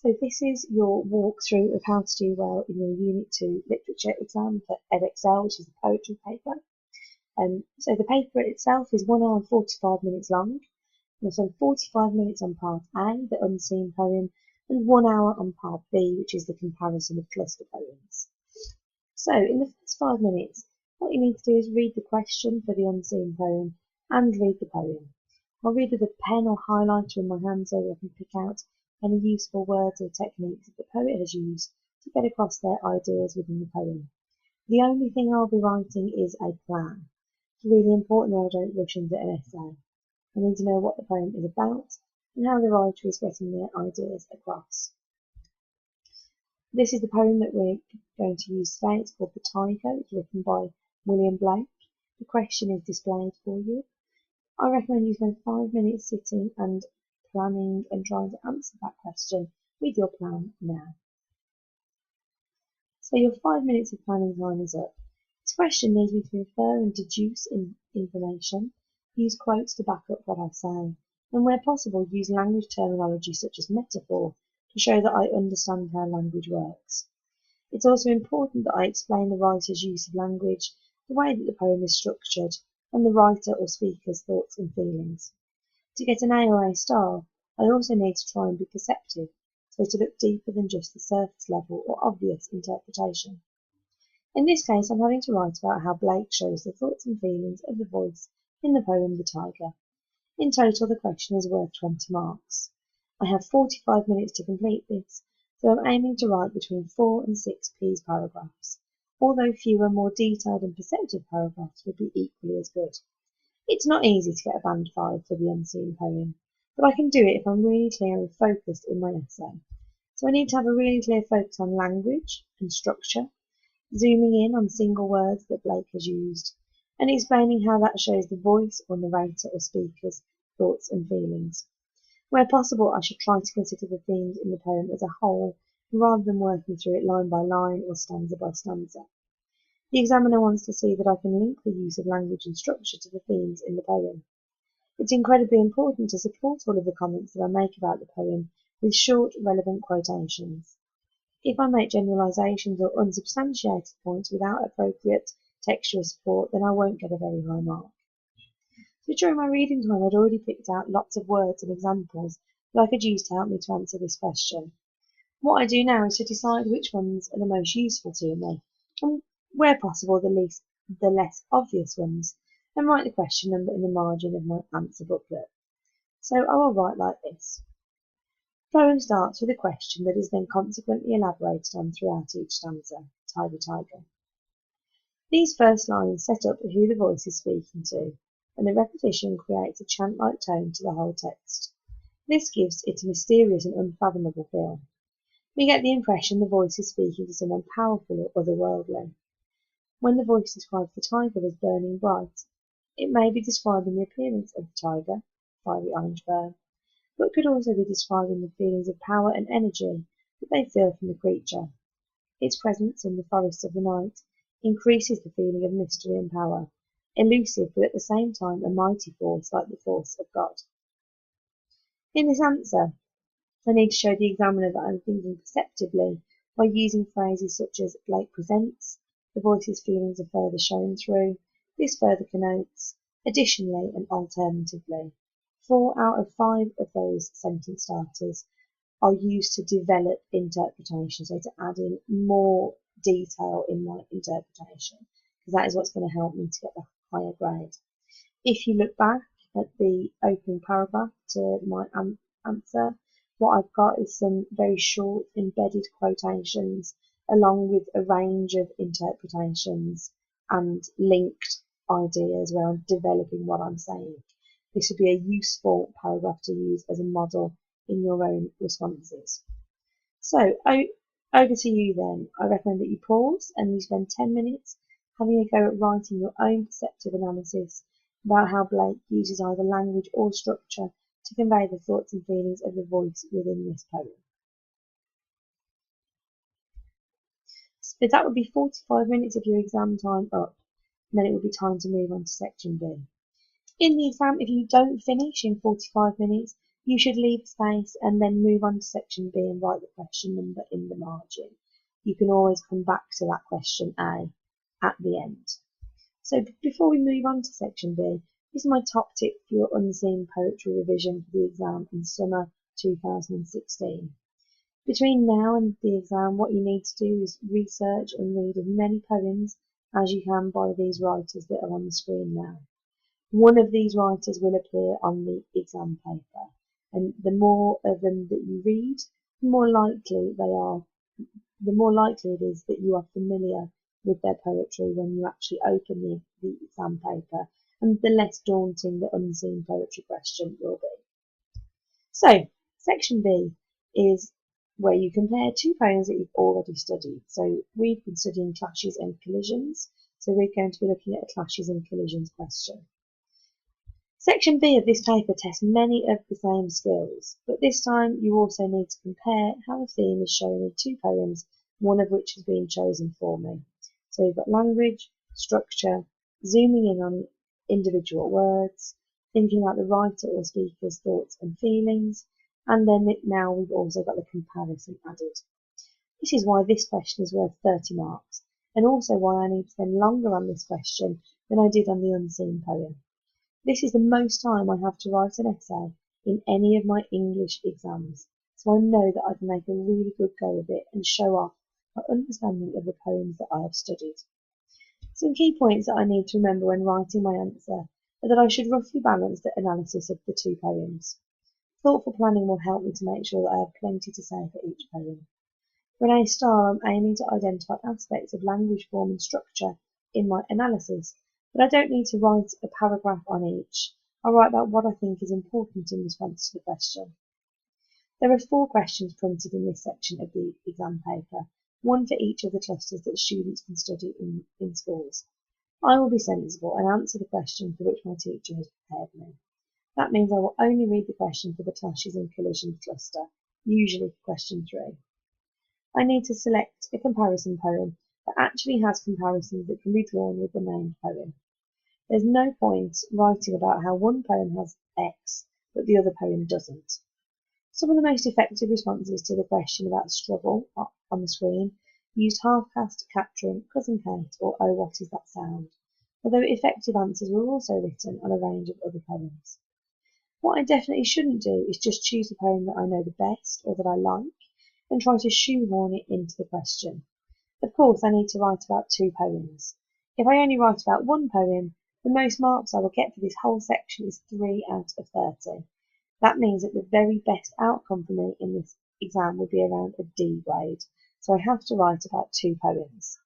So this is your walkthrough of how to do well in your Unit 2 literature exam for Edexcel, which is the poetry paper. So the paper itself is 1 hour and 45 minutes long. We'll spend 45 minutes on part A, the unseen poem, and 1 hour on part B, which is the comparison of cluster poems. So in the first 5 minutes, what you need to do is read the question for the unseen poem and read the poem. I'll read with a pen or highlighter in my hand so I can pick out any useful words or techniques that the poet has used to get across their ideas within the poem. The only thing I'll be writing is a plan. It's really important that I don't rush into an essay. I need to know what the poem is about and how the writer is getting their ideas across. This is the poem that we're going to use today. It's called The Tiger. It's written by William Blake. The question is displayed for you. I recommend you spend 5 minutes sitting and planning and trying to answer that question with your plan now. So your 5 minutes of planning time is up. This question needs me to infer and deduce information, use quotes to back up what I say, and where possible use language terminology such as metaphor to show that I understand how language works. It's also important that I explain the writer's use of language, the way that the poem is structured, and the writer or speaker's thoughts and feelings. To get an A or A star, I also need to try and be perceptive, so to look deeper than just the surface level or obvious interpretation. In this case, I'm having to write about how Blake shows the thoughts and feelings of the voice in the poem The Tiger. In total, the question is worth 20 marks. I have 45 minutes to complete this, so I'm aiming to write between 4 and 6 piece paragraphs, although fewer, more detailed and perceptive paragraphs would be equally as good. It's not easy to get a band 5 for the unseen poem, but I can do it if I'm really clear and focused in my essay. So I need to have a really clear focus on language and structure, zooming in on single words that Blake has used, and explaining how that shows the voice or narrator or speaker's thoughts and feelings. Where possible, I should try to consider the themes in the poem as a whole, rather than working through it line by line or stanza by stanza. The examiner wants to see that I can link the use of language and structure to the themes in the poem. It's incredibly important to support all of the comments that I make about the poem with short, relevant quotations. If I make generalisations or unsubstantiated points without appropriate textual support, then I won't get a very high mark. So during my reading time, I'd already picked out lots of words and examples that I could use to help me to answer this question. What I do now is to decide which ones are the most useful to me, and where possible the less obvious ones, and write the question number in the margin of my answer booklet. So I will write like this. The poem starts with a question that is then consequently elaborated on throughout each stanza. Tiger, tiger. These first lines set up who the voice is speaking to, and the repetition creates a chant-like tone to the whole text. This gives it a mysterious and unfathomable feel. We get the impression the voice is speaking to someone powerful or otherworldly. When the voice describes the tiger as burning bright, it may be describing the appearance of the tiger, fiery orange burn, but could also be describing the feelings of power and energy that they feel from the creature. Its presence in the forests of the night increases the feeling of mystery and power, elusive but at the same time a mighty force like the force of God. In this answer, I need to show the examiner that I'm thinking perceptively by using phrases such as Blake presents, the voice's feelings are further shown through, this further connotes, additionally and alternatively. 4 out of 5 of those sentence starters are used to develop interpretation, so to add in more detail in my interpretation, because that is what's going to help me to get the higher grade. If you look back at the opening paragraph to my answer, what I've got is some very short embedded quotations along with a range of interpretations and linked ideas where I'm developing what I'm saying. This would be a useful paragraph to use as a model in your own responses. So, over to you then. I recommend that you pause and you spend 10 minutes having a go at writing your own perceptive analysis about how Blake uses either language or structure to convey the thoughts and feelings of the voice within this poem. So that would be 45 minutes of your exam time up, and then it would be time to move on to section B. In the exam, if you don't finish in 45 minutes, You should leave space and then move on to section B and write the question number in the margin. You can always come back to that question A at the end. So before we move on to section B, this is my top tip for your unseen poetry revision for the exam in summer 2016. Between now and the exam, what you need to do is research and read as many poems as you can by these writers that are on the screen now. One of these writers will appear on the exam paper, and the more of them that you read, the more likely it is that you are familiar with their poetry when you actually open the exam paper, and the less daunting the unseen poetry question will be. So, section B is where you compare two poems that you've already studied. So we've been studying clashes and collisions, so we're going to be looking at a clashes and collisions question. Section B of this paper tests many of the same skills, but this time you also need to compare how a theme is shown in two poems, one of which has been chosen for me. So you've got language, structure, zooming in on individual words, thinking about the writer or speaker's thoughts and feelings, and then now we've also got the comparison added. This is why this question is worth 30 marks, and also why I need to spend longer on this question than I did on the unseen poem. This is the most time I have to write an essay in any of my English exams, so I know that I can make a really good go of it and show off my understanding of the poems that I have studied. Some key points that I need to remember when writing my answer are that I should roughly balance the analysis of the two poems. Thoughtful planning will help me to make sure that I have plenty to say for each poem. For an A star, I'm aiming to identify aspects of language, form and structure in my analysis, but I don't need to write a paragraph on each. I'll write about what I think is important in response to the question. There are 4 questions printed in this section of the exam paper, one for each of the clusters that students can study in schools. I will be sensible and answer the question for which my teacher has prepared me. That means I will only read the question for the clashes and collisions cluster, usually for question 3. I need to select a comparison poem that actually has comparisons that can be drawn with the named poem. There's no point writing about how one poem has X, but the other poem doesn't. Some of the most effective responses to the question about struggle on the screen used half-caste, capturing, cousin Kate, or oh what is that sound, although effective answers were also written on a range of other poems. What I definitely shouldn't do is just choose a poem that I know the best or that I like and try to shoehorn it into the question. Of course, I need to write about 2 poems. If I only write about one poem, the most marks I will get for this whole section is 3 out of 30. That means that the very best outcome for me in this exam would be around a D grade, so I have to write about 2 poems.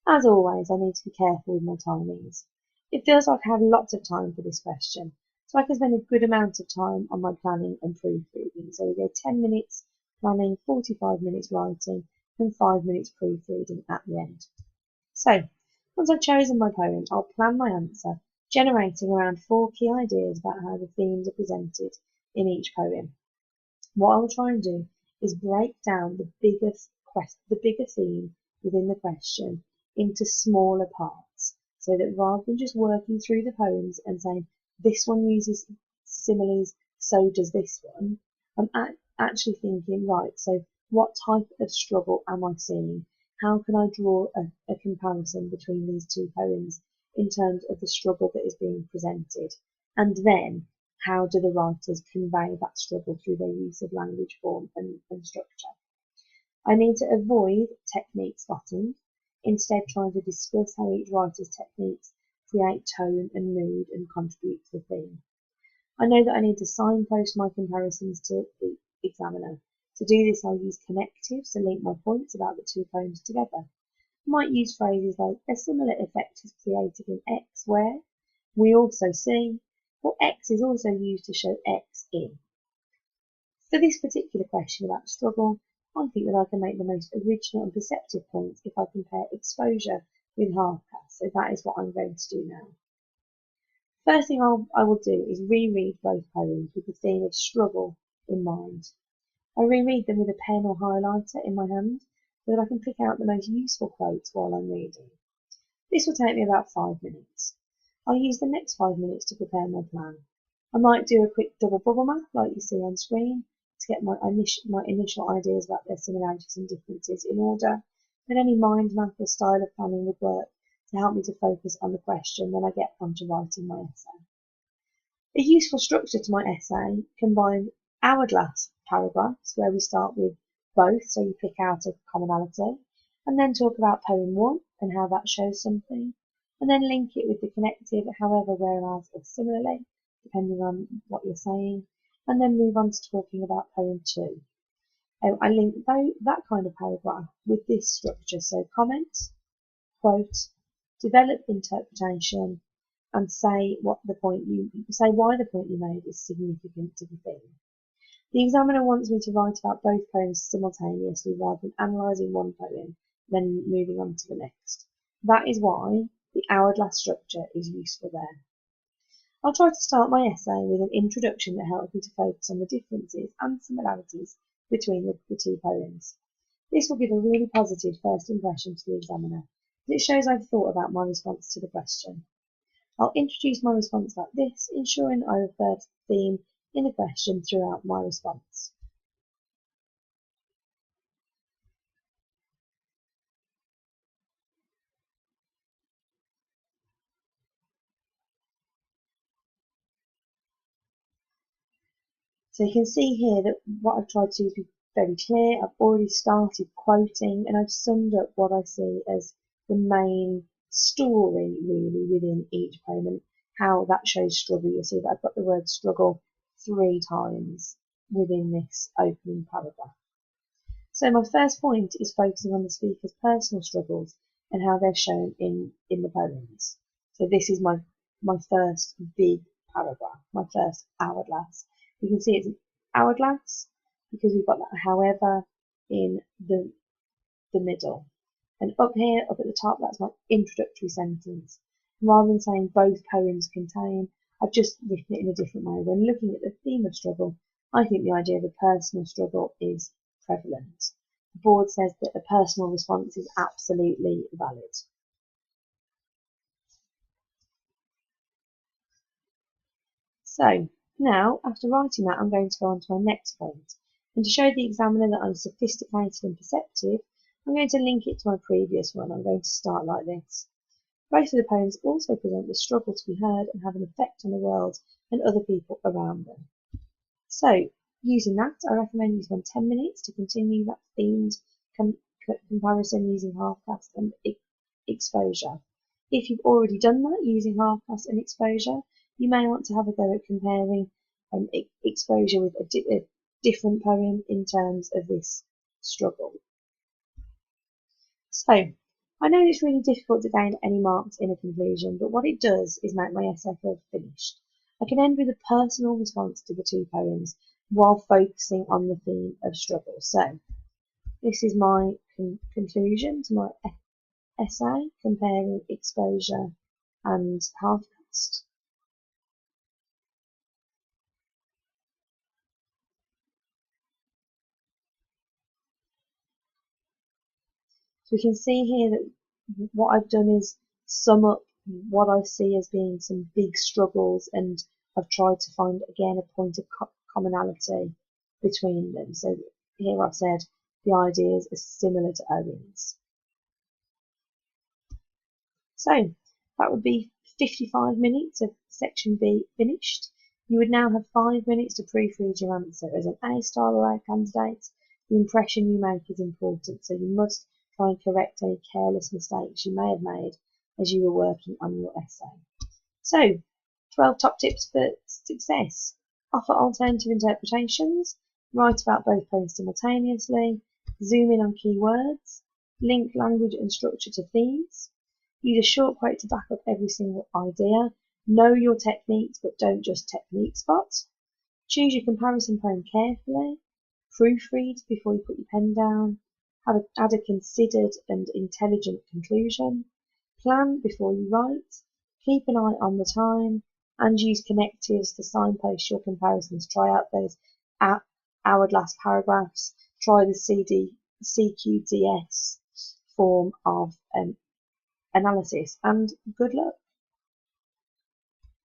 As always, I need to be careful with my timings. It feels like I have lots of time for this question, so I can spend a good amount of time on my planning and proofreading. So we go 10 minutes planning, 45 minutes writing, and 5 minutes proofreading at the end. So, once I've chosen my poem, I'll plan my answer, generating around 4 key ideas about how the themes are presented in each poem. What I will try and do is break down the bigger theme within the question into smaller parts, so that rather than just working through the poems and saying this one uses similes, so does this one, I'm actually thinking, right, so what type of struggle am I seeing? How can I draw a comparison between these 2 poems in terms of the struggle that is being presented? And then, how do the writers convey that struggle through their use of language, form and structure? I need to avoid technique spotting, instead trying to discuss how each writer's techniques create tone and mood and contribute to the theme. I know that I need to signpost my comparisons to the examiner. To do this, I'll use connectives to link my points about the 2 poems together. I might use phrases like, a similar effect is created in X where we also see, or X is also used to show X in. For this particular question about struggle, I think that I can make the most original and perceptive points if I compare exposure with half-caste, so that is what I'm going to do now. First thing I will do is reread both poems with the theme of struggle in mind. I reread them with a pen or highlighter in my hand so that I can pick out the most useful quotes while I'm reading. This will take me about 5 minutes. I'll use the next 5 minutes to prepare my plan. I might do a quick double bubble map like you see on screen to get my initial ideas about their similarities and differences in order. And any mind map or style of planning would work to help me to focus on the question when I get onto writing my essay. A useful structure to my essay combines hourglass paragraphs where we start with both, so you pick out a commonality, and then talk about poem 1 and how that shows something, and then link it with the connective, however, whereas, or similarly, depending on what you're saying, and then move on to talking about poem 2. I link that kind of paragraph with this structure, so comment, quote, develop interpretation, and say why the point you made is significant to the theme. The examiner wants me to write about both poems simultaneously rather than analysing one poem, then moving on to the next. That is why the hourglass structure is useful there. I'll try to start my essay with an introduction that helps me to focus on the differences and similarities between the two poems. This will give a really positive first impression to the examiner, as it shows I've thought about my response to the question. I'll introduce my response like this, ensuring that I refer to the theme in the question throughout my response. So you can see here that what I've tried to do is be very clear. I've already started quoting and I've summed up what I see as the main story really within each poem and how that shows struggle. You'll see that I've got the word struggle 3 times within this opening paragraph. So my first point is focusing on the speaker's personal struggles and how they're shown in the poems. So this is my first big paragraph, my first hourglass. You can see it's an hourglass because we've got that however in the middle. And up here, up at the top, that's my introductory sentence. Rather than saying both poems contain, I've just written it in a different way. When looking at the theme of struggle, I think the idea of a personal struggle is prevalent. The board says that a personal response is absolutely valid. So, now, after writing that, I'm going to go on to my next point. And to show the examiner that I'm sophisticated and perceptive, I'm going to link it to my previous one. I'm going to start like this. Both of the poems also present the struggle to be heard and have an effect on the world and other people around them. So, using that, I recommend you spend 10 minutes to continue that themed comparison using half-caste and exposure. If you've already done that using half-caste and exposure, you may want to have a go at comparing exposure with a different poem in terms of this struggle. So, I know it's really difficult to gain any marks in a conclusion, but what it does is make my essay feel finished. I can end with a personal response to the 2 poems while focusing on the theme of struggle. So, this is my conclusion to my essay comparing exposure and half-caste. So we can see here that what I've done is sum up what I see as being some big struggles, and I've tried to find again a point of commonality between them. So here I've said the ideas are similar to Owen's. So that would be 55 minutes of section B finished. You would now have 5 minutes to proofread your answer. As an A-star or A candidate, the impression you make is important, so you must try and correct any careless mistakes you may have made as you were working on your essay. So, 12 top tips for success. Offer alternative interpretations, write about both poems simultaneously, zoom in on key words, link language and structure to themes, use a short quote to back up every single idea, know your techniques but don't just technique spot, choose your comparison poem carefully, proofread before you put your pen down, add a considered and intelligent conclusion, plan before you write, keep an eye on the time, and use connectives to signpost your comparisons. Try out those hourglass paragraphs, try the CQDS form of analysis, and good luck.